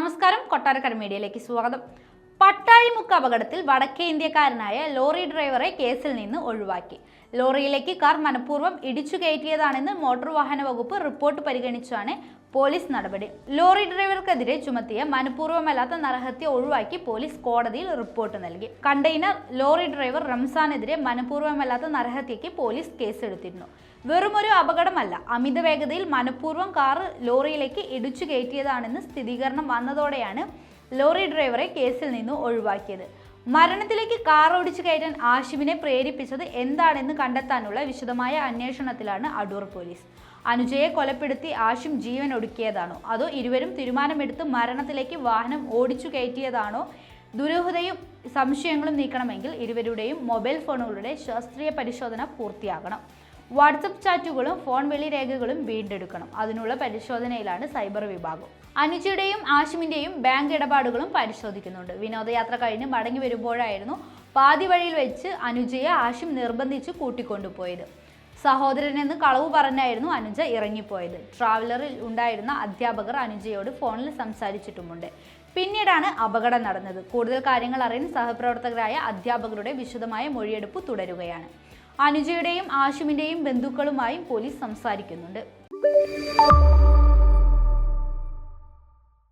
നമസ്കാരം, കൊട്ടാരക്കര മീഡിയയിലേക്ക് സ്വാഗതം. പട്ടാഴിമുക്ക് അപകടത്തിൽ വടക്കേ ഇന്ത്യക്കാരനായ ലോറി ഡ്രൈവറെ കേസിൽ നിന്ന് ഒഴിവാക്കി. ലോറിയിലേക്ക് കാർ മനഃപൂർവ്വം ഇടിച്ചു കയറ്റിയതാണെന്ന് മോട്ടോർ വാഹന വകുപ്പ് റിപ്പോർട്ട് പരിഗണിച്ചാണ് പോലീസ് നടപടി. ലോറി ഡ്രൈവർക്കെതിരെ ചുമത്തിയ മനഃപൂർവ്വമല്ലാത്ത നരഹത്യ ഒഴിവാക്കി പോലീസ് കോടതിയിൽ റിപ്പോർട്ട് നൽകി. കണ്ടെയ്നർ ലോറി ഡ്രൈവർ റംസാനെതിരെ മനഃപൂർവ്വമല്ലാത്ത നരഹത്യക്ക് പോലീസ് കേസെടുത്തിരുന്നു. വെറുമൊരു അപകടമല്ല, അമിത വേഗതയിൽ മനഃപൂർവ്വം കാർ ലോറിയിലേക്ക് ഇടിച്ചു കയറ്റിയതാണെന്ന് സ്ഥിരീകരണം വന്നതോടെയാണ് ലോറി ഡ്രൈവറെ കേസിൽ നിന്ന് ഒഴിവാക്കിയത്. മരണത്തിലേക്ക് കാർ ഓടിച്ചു കയറ്റാൻ ആഷിമിനെ പ്രേരിപ്പിച്ചത് എന്താണെന്ന് കണ്ടെത്താനുള്ള വിശദമായ അന്വേഷണത്തിലാണ് അടൂർ പോലീസ്. അനുജയെ കൊലപ്പെടുത്തി ആഷിം ജീവൻ ഒടുക്കിയതാണോ, അതോ ഇരുവരും തീരുമാനമെടുത്ത് മരണത്തിലേക്ക് വാഹനം ഓടിച്ചു കയറ്റിയതാണോ? ദുരൂഹതയും സംശയങ്ങളും നീക്കണമെങ്കിൽ ഇരുവരുടെയും മൊബൈൽ ഫോണുകളുടെ ശാസ്ത്രീയ പരിശോധന പൂർത്തിയാകണം. വാട്സപ്പ് ചാറ്റുകളും ഫോൺ വിളി രേഖകളും വീണ്ടെടുക്കണം. അതിനുള്ള പരിശോധനയിലാണ് സൈബർ വിഭാഗം. അനുജയുടെയും ആഷിമിന്റെയും ബാങ്ക് ഇടപാടുകളും പരിശോധിക്കുന്നുണ്ട്. വിനോദയാത്ര കഴിഞ്ഞ് മടങ്ങി വരുമ്പോഴായിരുന്നു പാതി വഴിയിൽ വെച്ച് അനുജയെ ആഷിം നിർബന്ധിച്ച് കൂട്ടിക്കൊണ്ടുപോയത്. സഹോദരനെന്ന് കളവ് പറഞ്ഞായിരുന്നു അനുജ ഇറങ്ങിപ്പോയത്. ട്രാവലറിൽ ഉണ്ടായിരുന്ന അധ്യാപകർ അനുജയോട് ഫോണിൽ സംസാരിച്ചിട്ടുമുണ്ട്. പിന്നീടാണ് അപകടം നടന്നത്. കൂടുതൽ കാര്യങ്ങൾ അറിയാൻ സഹപ്രവർത്തകരായ അധ്യാപകരുടെ വിശദമായ മൊഴിയെടുപ്പ് തുടരുകയാണ്. അനുജയുടെയും ആഷിമിന്റെയും ബന്ധുക്കളുമായും പോലീസ് സംസാരിക്കുന്നുണ്ട്.